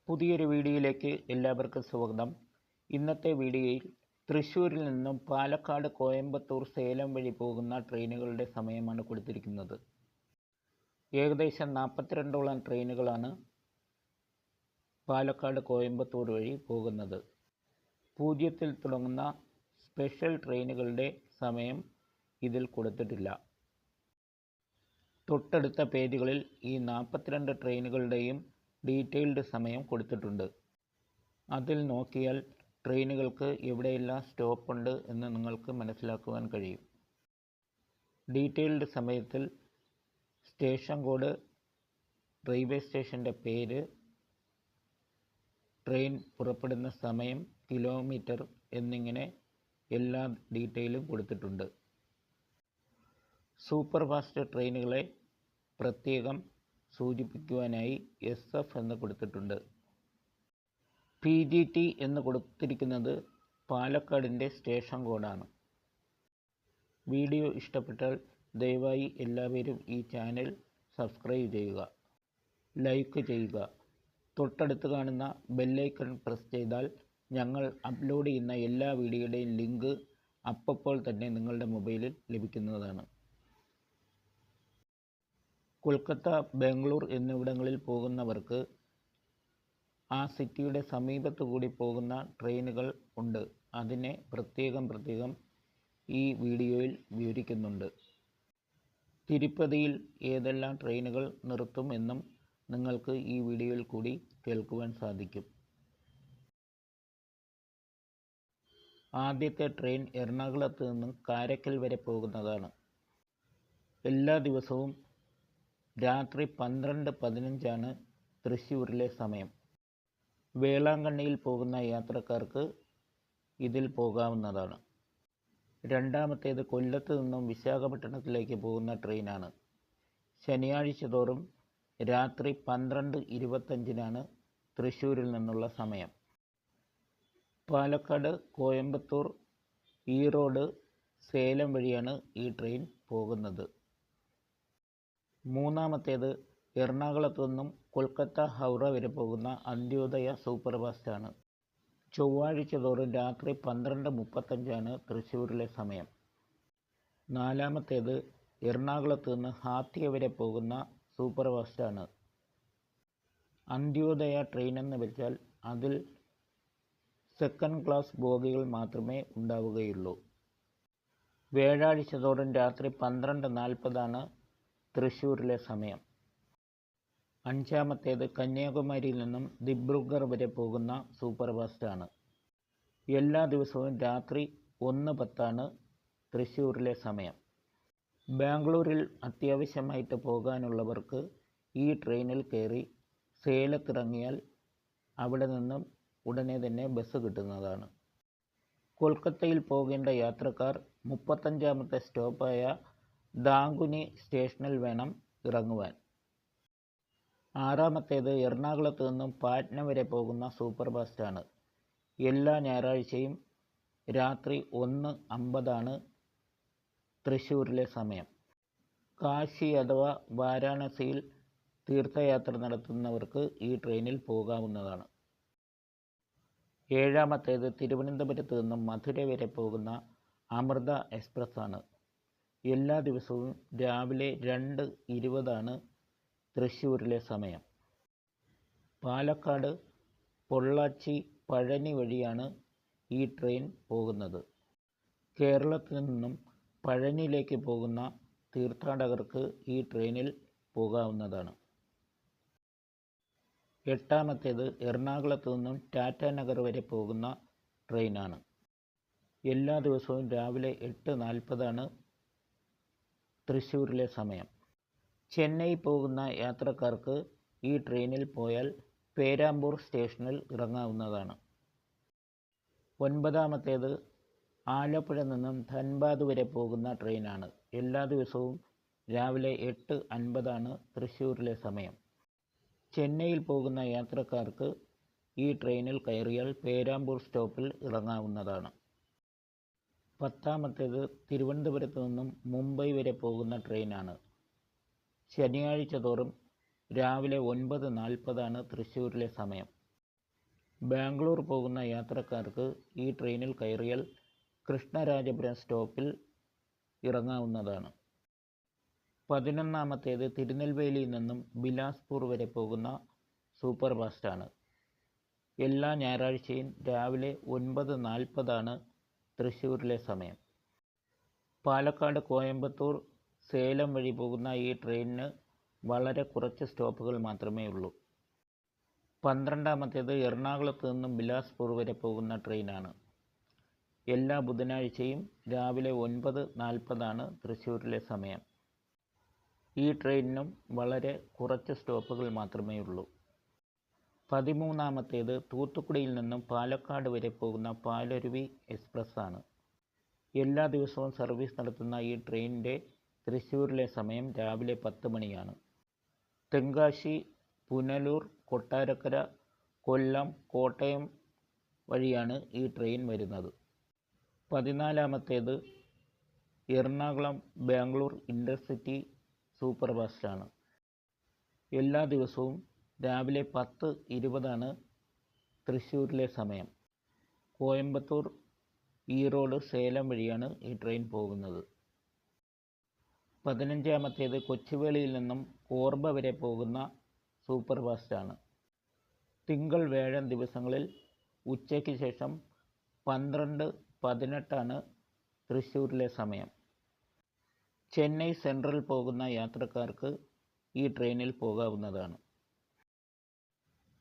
പുതിയൊരു വീഡിയോയിലേക്ക് എല്ലാവർക്കും സ്വാഗതം. ഇന്നത്തെ വീഡിയോയിൽ തൃശ്ശൂരിൽ നിന്നും പാലക്കാട്, കോയമ്പത്തൂർ, സേലം വഴി പോകുന്ന ട്രെയിനുകളുടെ സമയമാണ് കൊടുത്തിരിക്കുന്നത്. ഏകദേശം 42ഓളം ട്രെയിനുകളാണ് പാലക്കാട്, കോയമ്പത്തൂർ വഴി പോകുന്നത്. 0-ൽ തുടങ്ങുന്ന സ്പെഷ്യൽ ട്രെയിനുകളുടെ സമയം ഇതിൽ കൊടുത്തിട്ടില്ല. തൊട്ടടുത്ത പേജുകളിൽ ഈ 42 ട്രെയിനുകളുടെയും ഡീറ്റെയിൽഡ് സമയം കൊടുത്തിട്ടുണ്ട്. അതിൽ നോക്കിയാൽ ട്രെയിനുകൾക്ക് എവിടെയെല്ലാം സ്റ്റോപ്പുണ്ട് എന്ന് നിങ്ങൾക്ക് മനസ്സിലാക്കുവാൻ കഴിയും. ഡീറ്റെയിൽഡ് സമയത്തിൽ സ്റ്റേഷൻ കോഡ്, റെയിൽവേ സ്റ്റേഷൻ്റെ പേര്, ട്രെയിൻ പുറപ്പെടുന്ന സമയം, കിലോമീറ്റർ എന്നിങ്ങനെ എല്ലാ ഡീറ്റെയിലും കൊടുത്തിട്ടുണ്ട്. സൂപ്പർ ഫാസ്റ്റ് ട്രെയിനുകളെ പ്രത്യേകം സൂചിപ്പിക്കുവാനായി SF എന്ന് കൊടുത്തിട്ടുണ്ട്. PGT എന്ന് കൊടുത്തിരിക്കുന്നത് പാലക്കാടിൻ്റെ സ്റ്റേഷൻ കോഡാണ്. വീഡിയോ ഇഷ്ടപ്പെട്ടാൽ ദയവായി എല്ലാവരും ഈ ചാനൽ സബ്സ്ക്രൈബ് ചെയ്യുക, ലൈക്ക് ചെയ്യുക. തൊട്ടടുത്ത് കാണുന്ന ബെല്ലൈക്കൺ പ്രസ് ചെയ്താൽ ഞങ്ങൾ അപ്ലോഡ് ചെയ്യുന്ന എല്ലാ വീഡിയോയുടെയും ലിങ്ക് അപ്പോൾ തന്നെ നിങ്ങളുടെ മൊബൈലിൽ ലഭിക്കുന്നതാണ്. കൊൽക്കത്ത, ബാംഗ്ലൂർ എന്നിവിടങ്ങളിൽ പോകുന്നവർക്ക് ആ സിറ്റിയുടെ സമീപത്തു കൂടി പോകുന്ന ട്രെയിനുകൾ ഉണ്ട്. അതിനെ പ്രത്യേകം ഈ വീഡിയോയിൽ വിവരിക്കുന്നുണ്ട്. തിരുപ്പതിയിൽ ഏതെല്ലാം ട്രെയിനുകൾ നിർത്തും എന്നും നിങ്ങൾക്ക് ഈ വീഡിയോയിൽ കൂടി കേൾക്കുവാൻ സാധിക്കും. ആദ്യത്തെ ട്രെയിൻ എറണാകുളത്ത് നിന്നും കാരയ്ക്കൽ വരെ പോകുന്നതാണ്. എല്ലാ ദിവസവും രാത്രി 12:15 തൃശ്ശൂരിലെ സമയം. വേളാങ്കണ്ണിയിൽ പോകുന്ന യാത്രക്കാർക്ക് ഇതിൽ പോകാവുന്നതാണ്. രണ്ടാമത്തേത് കൊല്ലത്ത് നിന്നും വിശാഖപട്ടണത്തിലേക്ക് പോകുന്ന ട്രെയിനാണ്. ശനിയാഴ്ച തോറും രാത്രി 12:25 തൃശ്ശൂരിൽ നിന്നുള്ള സമയം. പാലക്കാട്, കോയമ്പത്തൂർ, ഈറോഡ്, സേലം വഴിയാണ് ഈ ട്രെയിൻ പോകുന്നത്. മൂന്നാമത്തേത് എറണാകുളത്തു നിന്നും കൊൽക്കത്ത, ഹൗറ വരെ പോകുന്ന അന്ത്യോദയ സൂപ്പർ ഫാസ്റ്റാണ്. ചൊവ്വാഴ്ച തോറും രാത്രി 12:35 തൃശ്ശൂരിലെ സമയം. നാലാമത്തേത് എറണാകുളത്ത് നിന്ന് ഹാത്തിയ വരെ പോകുന്ന സൂപ്പർ ഫാസ്റ്റാണ്. അന്ത്യോദയ ട്രെയിൻ എന്ന് വെച്ചാൽ അതിൽ സെക്കൻഡ് ക്ലാസ് ബോഗികൾ മാത്രമേ ഉണ്ടാവുകയുള്ളൂ. വ്യാഴാഴ്ച തോറും രാത്രി 12:40 തൃശ്ശൂരിലെ സമയം. അഞ്ചാമത്തേത് കന്യാകുമാരിയിൽ നിന്നും ദിബ്രുഗർ വരെ പോകുന്ന സൂപ്പർ ഫാസ്റ്റാണ്. എല്ലാ ദിവസവും രാത്രി 1:10 തൃശ്ശൂരിലെ സമയം. ബാംഗ്ലൂരിൽ അത്യാവശ്യമായിട്ട് പോകാനുള്ളവർക്ക് ഈ ട്രെയിനിൽ കയറി സേലത്തിറങ്ങിയാൽ അവിടെ നിന്നും ഉടനെ തന്നെ ബസ് കിട്ടുന്നതാണ്. കൊൽക്കത്തയിൽ പോകേണ്ട യാത്രക്കാർ 35ാമത്തെ സ്റ്റോപ്പായ ദാങ്കുനി സ്റ്റേഷനിൽ വേണം ഇറങ്ങുവാൻ. ആറാമത്തേത് എറണാകുളത്ത് നിന്നും പാറ്റ്ന വരെ പോകുന്ന സൂപ്പർ ഫാസ്റ്റാണ്. എല്ലാ ഞായറാഴ്ചയും രാത്രി 1:50 തൃശ്ശൂരിലെ സമയം. കാശി അഥവാ വാരാണസിയിൽ തീർത്ഥയാത്ര നടത്തുന്നവർക്ക് ഈ ട്രെയിനിൽ പോകാവുന്നതാണ്. ഏഴാമത്തേത് തിരുവനന്തപുരത്ത് നിന്നും മധുര വരെ പോകുന്ന അമൃത എക്സ്പ്രസ് ആണ്. എല്ലാ ദിവസവും രാവിലെ 2:20 തൃശ്ശൂരിലെ സമയം. പാലക്കാട്, പൊള്ളാച്ചി, പഴനി വഴിയാണ് ഈ ട്രെയിൻ പോകുന്നത്. കേരളത്തിൽ നിന്നും പഴനിയിലേക്ക് പോകുന്ന തീർത്ഥാടകർക്ക് ഈ ട്രെയിനിൽ പോകാവുന്നതാണ്. എട്ടാമത്തേത് എറണാകുളത്ത് നിന്നും ടാറ്റാനഗർ വരെ പോകുന്ന ട്രെയിനാണ്. എല്ലാ ദിവസവും രാവിലെ 8:40 തൃശ്ശൂരിലെ സമയം. ചെന്നൈ പോകുന്ന യാത്രക്കാർക്ക് ഈ ട്രെയിനിൽ പോയാൽ പേരാമ്പൂർ സ്റ്റേഷനിൽ ഇറങ്ങാവുന്നതാണ്. ഒൻപതാമത്തേത് ആലപ്പുഴ നിന്നും ധൻബാദ് വരെ പോകുന്ന ട്രെയിനാണ്. എല്ലാ ദിവസവും രാവിലെ 8:50 തൃശ്ശൂരിലെ സമയം. ചെന്നൈയിൽ പോകുന്ന യാത്രക്കാർക്ക് ഈ ട്രെയിനിൽ കയറിയാൽ പേരാമ്പൂർ സ്റ്റോപ്പിൽ ഇറങ്ങാവുന്നതാണ്. പത്താമത്തേത് തിരുവനന്തപുരത്ത് നിന്നും മുംബൈ വരെ പോകുന്ന ട്രെയിനാണ്. ശനിയാഴ്ച തോറും രാവിലെ 9:40 തൃശ്ശൂരിലെ സമയം. ബാംഗ്ലൂർ പോകുന്ന യാത്രക്കാർക്ക് ഈ ട്രെയിനിൽ കയറിയാൽ കൃഷ്ണരാജപുരം സ്റ്റോപ്പിൽ ഇറങ്ങാവുന്നതാണ്. 11ാമത്തേത് തിരുനെൽവേലിയിൽ നിന്നും ബിലാസ്പൂർ വരെ പോകുന്ന സൂപ്പർ ഫാസ്റ്റാണ്. എല്ലാ ഞായറാഴ്ചയും രാവിലെ 9:40 തൃശ്ശൂരിലെ സമയം. പാലക്കാട്, കോയമ്പത്തൂർ, സേലം വഴി പോകുന്ന ഈ ട്രെയിനിന് വളരെ കുറച്ച് സ്റ്റോപ്പുകൾ മാത്രമേ ഉള്ളൂ. 12ാമത്തേത് എറണാകുളത്ത് നിന്നും ബിലാസ്പൂർ വരെ പോകുന്ന ട്രെയിനാണ്. എല്ലാ ബുധനാഴ്ചയും രാവിലെ 9:40 തൃശ്ശൂരിലെ സമയം. ഈ ട്രെയിനിനും വളരെ കുറച്ച് സ്റ്റോപ്പുകൾ മാത്രമേ ഉള്ളൂ. 13ാമത്തേത് തൂത്തുക്കുടിയിൽ നിന്നും പാലക്കാട് വരെ പോകുന്ന പാലരുവി എക്സ്പ്രസ് ആണ്. എല്ലാ ദിവസവും സർവീസ് നടത്തുന്ന ഈ ട്രെയിനിൻ്റെ തൃശ്ശൂരിലെ സമയം രാവിലെ 10 മണിയാണ്. തെങ്കാശി, പുനലൂർ, കൊട്ടാരക്കര, കൊല്ലം, കോട്ടയം വഴിയാണ് ഈ ട്രെയിൻ വരുന്നത്. 14ാമത്തേത് എറണാകുളം ബാംഗ്ലൂർ ഇൻ്റർസിറ്റി സൂപ്പർ ഫാസ്റ്റാണ്. എല്ലാ ദിവസവും രാവിലെ 10:20 തൃശ്ശൂരിലെ സമയം. കോയമ്പത്തൂർ, ഈറോഡ്, സേലം വഴിയാണ് ഈ ട്രെയിൻ പോകുന്നത്. 15ാമത്തേത് കൊച്ചുവേളിയിൽ നിന്നും കോർബ വരെ പോകുന്ന സൂപ്പർ ഫാസ്റ്റാണ്. തിങ്കൾ, വ്യാഴം ദിവസങ്ങളിൽ ഉച്ചയ്ക്ക് ശേഷം 12:18 തൃശ്ശൂരിലെ സമയം. ചെന്നൈ സെൻട്രൽ പോകുന്ന യാത്രക്കാർക്ക് ഈ ട്രെയിനിൽ പോകാവുന്നതാണ്.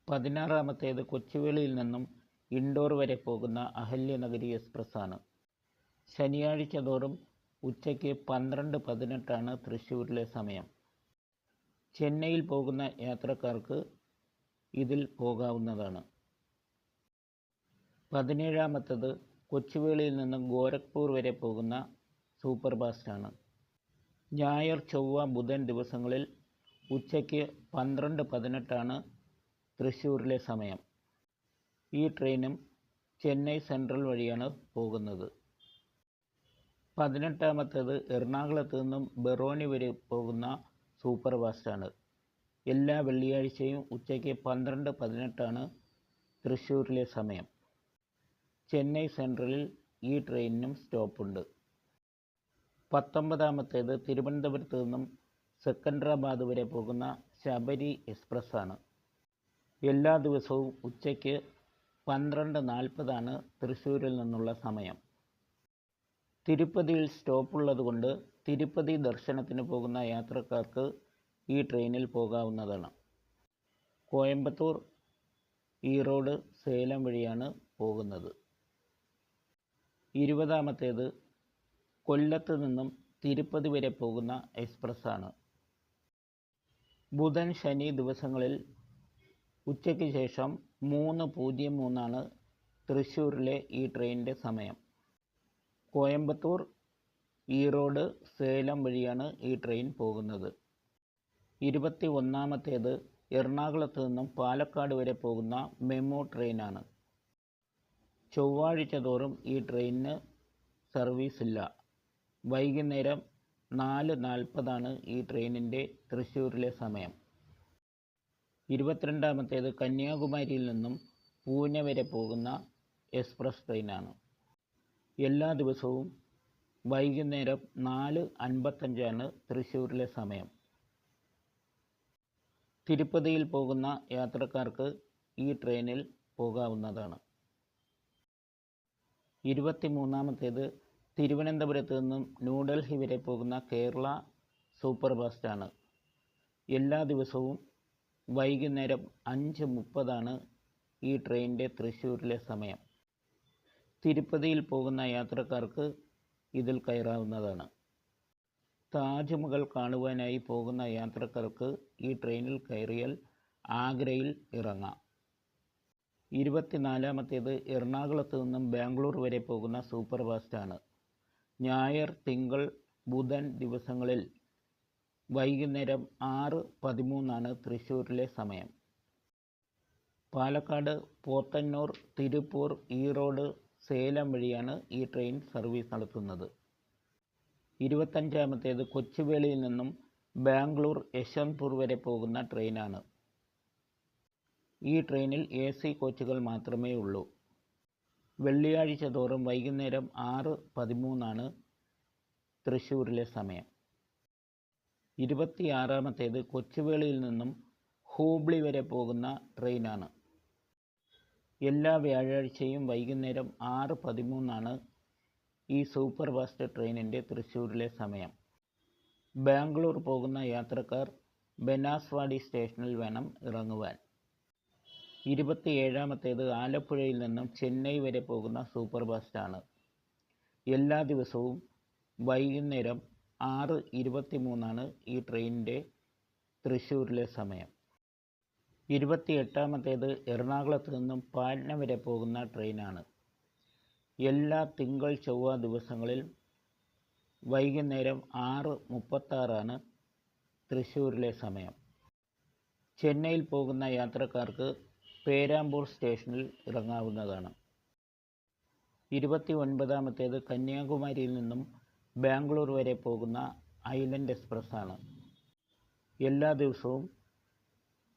16ാമത്തേത് കൊച്ചുവേളിയിൽ നിന്നും ഇൻഡോർ വരെ പോകുന്ന അഹല്യനഗരി എക്സ്പ്രസ് ആണ്. ശനിയാഴ്ച തോറും ഉച്ചയ്ക്ക് 12:18 തൃശ്ശൂരിലെ സമയം. ചെന്നൈയിൽ പോകുന്ന യാത്രക്കാർക്ക് ഇതിൽ പോകാവുന്നതാണ്. 17ാമത്തേത് കൊച്ചുവേളിയിൽ നിന്നും ഗോരഖ്പൂർ വരെ പോകുന്ന സൂപ്പർ ഫാസ്റ്റാണ്. ഞായർ, ചൊവ്വ, ബുധൻ ദിവസങ്ങളിൽ ഉച്ചയ്ക്ക് 12:18 തൃശ്ശൂരിലെ സമയം. ഈ ട്രെയിനും ചെന്നൈ സെൻട്രൽ വഴിയാണ് പോകുന്നത്. 18ാമത്തേത് എറണാകുളത്ത് നിന്നും ബറോണി വരെ പോകുന്ന സൂപ്പർ ഫാസ്റ്റാണ്. എല്ലാ വെള്ളിയാഴ്ചയും ഉച്ചയ്ക്ക് 12:18 തൃശ്ശൂരിലെ സമയം. ചെന്നൈ സെൻട്രലിൽ ഈ ട്രെയിനിനും സ്റ്റോപ്പുണ്ട്. 19ാമത്തേത് തിരുവനന്തപുരത്ത് നിന്നും സെക്കൻഡറാബാദ് വരെ പോകുന്ന ശബരി എക്സ്പ്രസ് ആണ്. എല്ലാ ദിവസവും ഉച്ചയ്ക്ക് 12:40 തൃശ്ശൂരിൽ നിന്നുള്ള സമയം. തിരുപ്പതിയിൽ സ്റ്റോപ്പുള്ളതുകൊണ്ട് തിരുപ്പതി ദർശനത്തിന് പോകുന്ന യാത്രക്കാർക്ക് ഈ ട്രെയിനിൽ പോകാവുന്നതാണ്. കോയമ്പത്തൂർ, ഈറോഡ്, സേലം വഴിയാണ് പോകുന്നത്. 20ാമത്തേത് കൊല്ലത്ത് നിന്നും തിരുപ്പതി വരെ പോകുന്ന എക്സ്പ്രസ് ആണ്. ബുധൻ, ശനി ദിവസങ്ങളിൽ ഉച്ചയ്ക്ക് ശേഷം 3:03 തൃശ്ശൂരിലെ ഈ ട്രെയിനിൻ്റെ സമയം. കോയമ്പത്തൂർ, ഈറോഡ്, സേലം വഴിയാണ് ഈ ട്രെയിൻ പോകുന്നത്. 21ാമത്തേത് എറണാകുളത്ത് നിന്നും പാലക്കാട് വരെ പോകുന്ന മെമു ട്രെയിനാണ്. ചൊവ്വാഴ്ച തോറും ഈ ട്രെയിനിന് സർവീസ് ഇല്ല. വൈകുന്നേരം 4:40 ഈ ട്രെയിനിൻ്റെ തൃശ്ശൂരിലെ സമയം. 22ാമത്തേത് കന്യാകുമാരിയിൽ നിന്നും പൂനെ വരെ പോകുന്ന എക്സ്പ്രസ് ട്രെയിനാണ്. എല്ലാ ദിവസവും വൈകുന്നേരം 4:55 തൃശ്ശൂരിലെ സമയം. തിരുപ്പതിയിൽ പോകുന്ന യാത്രക്കാർക്ക് ഈ ട്രെയിനിൽ പോകാവുന്നതാണ്. 23ാമത്തേത് തിരുവനന്തപുരത്ത് നിന്നും ന്യൂഡൽഹി വരെ പോകുന്ന കേരള സൂപ്പർ ഫാസ്റ്റാണ്. എല്ലാ ദിവസവും വൈകുന്നേരം 5:30 ഈ ട്രെയിനിൻ്റെ തൃശ്ശൂരിലെ സമയം. തിരുപ്പതിയിൽ പോകുന്ന യാത്രക്കാർക്ക് ഇതിൽ കയറാവുന്നതാണ്. താജ്മഹൽ കാണുവാനായി പോകുന്ന യാത്രക്കാർക്ക് ഈ ട്രെയിനിൽ കയറിയാൽ ആഗ്രയിൽ ഇറങ്ങാം. 24ാമത്തേത് എറണാകുളത്ത് നിന്നും ബാംഗ്ലൂർ വരെ പോകുന്ന സൂപ്പർ ഫാസ്റ്റാണ്. ഞായർ, തിങ്കൾ, ബുധൻ ദിവസങ്ങളിൽ വൈകുന്നേരം 6:13 തൃശ്ശൂരിലെ സമയം. പാലക്കാട്, പോത്തന്നൂർ, തിരുപ്പൂർ, ഈറോഡ്, സേലം വഴിയാണ് ഈ ട്രെയിൻ സർവീസ് നടത്തുന്നത്. 25ാമത്തേത് കൊച്ചുവേളിയിൽ നിന്നും ബാംഗ്ലൂർ, യശ്വന്ത്പൂർ വരെ പോകുന്ന ട്രെയിനാണ്. ഈ ട്രെയിനിൽ AC കോച്ചുകൾ മാത്രമേ ഉള്ളൂ. വെള്ളിയാഴ്ച തോറും വൈകുന്നേരം 6:13 തൃശ്ശൂരിലെ സമയം. 26-ാമത്തേത് കൊച്ചുവേളിയിൽ നിന്നും ഹൂബ്ലി വരെ പോകുന്ന ട്രെയിനാണ്. എല്ലാ വ്യാഴാഴ്ചയും വൈകുന്നേരം 6:13 ഈ സൂപ്പർ ഫാസ്റ്റ് ട്രെയിനിൻ്റെ തൃശ്ശൂരിലെ സമയം. ബാംഗ്ലൂർ പോകുന്ന യാത്രക്കാർ ബനാസ്വാടി സ്റ്റേഷനിൽ വേണം ഇറങ്ങുവാൻ. 27-ാമത്തേത് ആലപ്പുഴയിൽ നിന്നും ചെന്നൈ വരെ പോകുന്ന സൂപ്പർ ഫാസ്റ്റാണ്. എല്ലാ ദിവസവും വൈകുന്നേരം 6:23 ഈ ട്രെയിനിൻ്റെ തൃശ്ശൂരിലെ സമയം. 28-ാമത്തേത് എറണാകുളത്ത് നിന്നും പാറ്റ്ന വരെ പോകുന്ന ട്രെയിനാണ്. എല്ലാ തിങ്കൾ ചൊവ്വ ദിവസങ്ങളിൽ വൈകുന്നേരം 6:36 തൃശ്ശൂരിലെ സമയം. ചെന്നൈയിൽ പോകുന്ന യാത്രക്കാർക്ക് പേരാമ്പൂർ സ്റ്റേഷനിൽ ഇറങ്ങാവുന്നതാണ്. 29-ാമത്തേത് കന്യാകുമാരിയിൽ നിന്നും ബാംഗ്ലൂർ വരെ പോകുന്ന ഐലൻഡ് എക്സ്പ്രസ് ആണ്. എല്ലാ ദിവസവും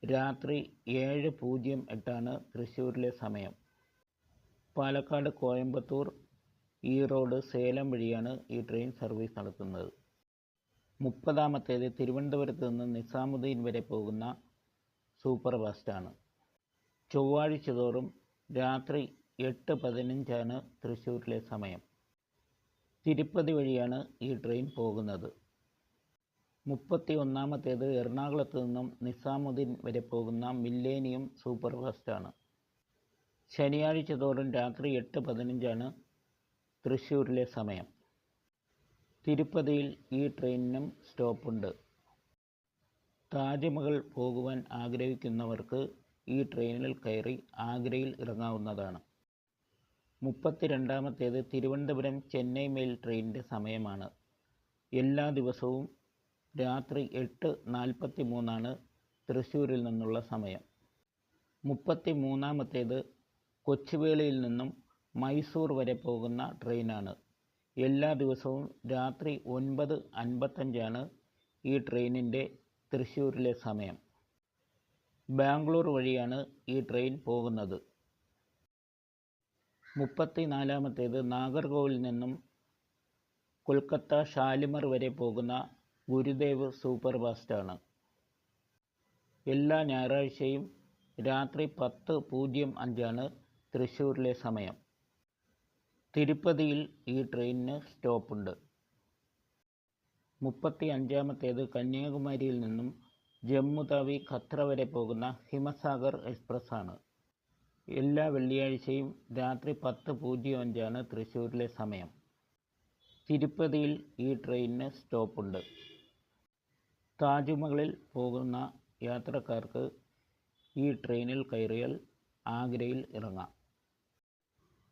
രാത്രി 7:08 തൃശ്ശൂരിലെ സമയം. പാലക്കാട്, കോയമ്പത്തൂർ, ഈറോഡ്, സേലം വഴിയാണ് ഈ ട്രെയിൻ സർവീസ് നടത്തുന്നത്. 30-ാമത്തേത് തിരുവനന്തപുരത്ത് നിന്ന് നിസാമുദ്ദീൻ വരെ പോകുന്ന സൂപ്പർ ഫാസ്റ്റാണ്. ചൊവ്വാഴ്ച തോറും രാത്രി 8:15 തൃശ്ശൂരിലെ സമയം. തിരുപ്പതി വഴിയാണ് ഈ ട്രെയിൻ പോകുന്നത്. 31-ാമത്തേത് എറണാകുളത്ത് നിന്നും നിസാമുദ്ദീൻ വരെ പോകുന്ന മില്ലേനിയം സൂപ്പർ ഫാസ്റ്റാണ്. ശനിയാഴ്ച തോറും രാത്രി 8:15 തൃശ്ശൂരിലെ സമയം. തിരുപ്പതിയിൽ ഈ ട്രെയിനിനും സ്റ്റോപ്പുണ്ട്. താജ്മഹൽ പോകുവാൻ ആഗ്രഹിക്കുന്നവർക്ക് ഈ ട്രെയിനിൽ കയറി ആഗ്രയിൽ ഇറങ്ങാവുന്നതാണ്. 32-ാമത്തേത് തിരുവനന്തപുരം ചെന്നൈ മെയിൽ ട്രെയിനിൻ്റെ സമയമാണ്. എല്ലാ ദിവസവും രാത്രി 8:43 തൃശ്ശൂരിൽ നിന്നുള്ള സമയം. 33-ാമത്തേത് കൊച്ചുവേളിയിൽ നിന്നും മൈസൂർ വരെ പോകുന്ന ട്രെയിനാണ്. എല്ലാ ദിവസവും രാത്രി 9:55 ഈ ട്രെയിനിൻ്റെ തൃശ്ശൂരിലെ സമയം. ബാംഗ്ലൂർ വഴിയാണ് ഈ ട്രെയിൻ പോകുന്നത്. 34-ാമത്തേത് നാഗർകോവിൽ നിന്നും കൊൽക്കത്ത ഷാലിമർ വരെ പോകുന്ന ഗുരുദേവ് സൂപ്പർ ഫാസ്റ്റാണ്. എല്ലാ ഞായറാഴ്ചയും രാത്രി 10:05 തൃശ്ശൂരിലെ സമയം. തിരുപ്പതിയിൽ ഈ ട്രെയിനിന് സ്റ്റോപ്പുണ്ട്. 35-ാമത്തേത് കന്യാകുമാരിയിൽ നിന്നും ജമ്മു താവി, ഖത്ര വരെ പോകുന്ന ഹിമസാഗർ എക്സ്പ്രസ് ആണ്. എല്ലാ വെള്ളിയാഴ്ചയും രാത്രി 10:05 തൃശ്ശൂരിലെ സമയം. തിരുപ്പതിയിൽ ഈ ട്രെയിനിന് സ്റ്റോപ്പുണ്ട്. താജ്മഹലിൽ പോകുന്ന യാത്രക്കാർക്ക് ഈ ട്രെയിനിൽ കയറിയാൽ ആഗ്രയിൽ ഇറങ്ങാം.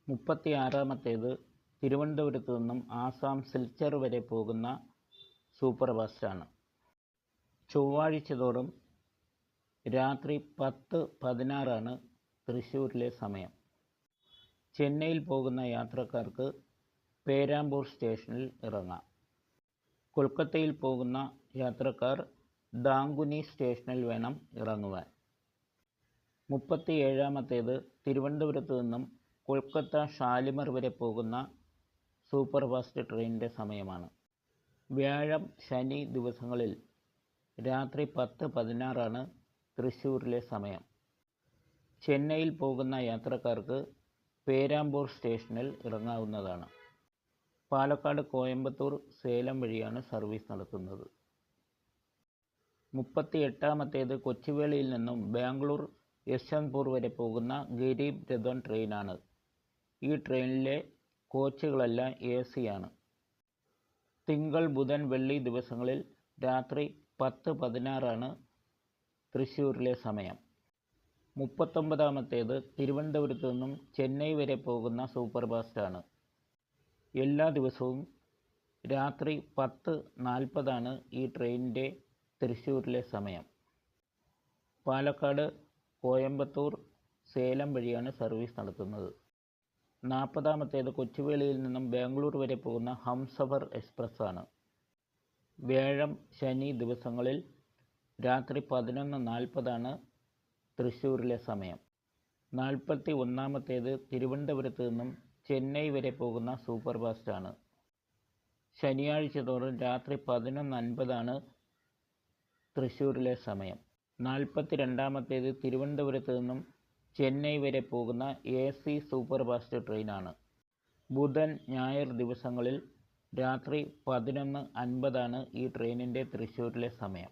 36-ാമത്തേത് തിരുവനന്തപുരത്ത് നിന്നും ആസാം സിൽച്ചർ വരെ പോകുന്ന സൂപ്പർ ഫാസ്റ്റാണ്. ചൊവ്വാഴ്ച തോറും രാത്രി 10:16 തൃശ്ശൂരിലെ സമയം. ചെന്നൈയിൽ പോകുന്ന യാത്രക്കാർക്ക് പേരാമ്പൂർ സ്റ്റേഷനിൽ ഇറങ്ങാം. കൊൽക്കത്തയിൽ പോകുന്ന യാത്രക്കാർ ഡാങ്കുനി സ്റ്റേഷനിൽ വേണം ഇറങ്ങുവാൻ. 37-ാമത്തേത് തിരുവനന്തപുരത്ത് നിന്നും കൊൽക്കത്ത ഷാലിമർ വരെ പോകുന്ന സൂപ്പർ ഫാസ്റ്റ് ട്രെയിനിൻ്റെ സമയമാണ്. വ്യാഴം, ശനി ദിവസങ്ങളിൽ രാത്രി 10:16 തൃശ്ശൂരിലെ സമയം. ചെന്നൈയിൽ പോകുന്ന യാത്രക്കാർക്ക് പേരാമ്പൂർ സ്റ്റേഷനിൽ ഇറങ്ങാവുന്നതാണ്. പാലക്കാട്, കോയമ്പത്തൂർ, സേലം വഴിയാണ് സർവീസ് നടത്തുന്നത്. 38-ാമത്തേത് കൊച്ചുവേളിയിൽ നിന്നും ബാംഗ്ലൂർ യശ്വന്ത്പൂർ വരെ പോകുന്ന ഗരീബ് രഥോൻ ട്രെയിനാണ്. ഈ ട്രെയിനിലെ കോച്ചുകളെല്ലാം AC ആണ്. തിങ്കൾ, ബുധൻ, വെള്ളി ദിവസങ്ങളിൽ രാത്രി 10:16 തൃശ്ശൂരിലെ സമയം. 39-ാമത്തേത് തിരുവനന്തപുരത്ത് നിന്നും ചെന്നൈ വരെ പോകുന്ന സൂപ്പർ ഫാസ്റ്റാണ്. എല്ലാ ദിവസവും രാത്രി 10:40 ഈ ട്രെയിനിൻ്റെ തൃശ്ശൂരിലെ സമയം. പാലക്കാട്, കോയമ്പത്തൂർ, സേലം വഴിയാണ് സർവീസ് നടത്തുന്നത്. 40-ാമത്തേത് കൊച്ചുവേളിയിൽ നിന്നും ബാംഗ്ലൂർ വരെ പോകുന്ന ഹംസഫർ എക്സ്പ്രസ് ആണ്. വ്യാഴം, ശനി ദിവസങ്ങളിൽ രാത്രി 11:40 തൃശ്ശൂരിലെ സമയം. 41ാമത്തേത് തിരുവനന്തപുരത്ത് നിന്നും ചെന്നൈ വരെ പോകുന്ന സൂപ്പർഫാസ്റ്റ് ആണ്. ശനിയാഴ്ച തോറും രാത്രി 11:50 തൃശ്ശൂരിലെ സമയം. 42ാമത്തേത് തിരുവനന്തപുരത്ത് നിന്നും ചെന്നൈ വരെ പോകുന്ന AC സൂപ്പർഫാസ്റ്റ് ട്രെയിനാണ്. ബുധൻ, ഞായർ ദിവസങ്ങളിൽ രാത്രി 11:50 ഈ ട്രെയിനിൻ്റെ തൃശ്ശൂരിലെ സമയം.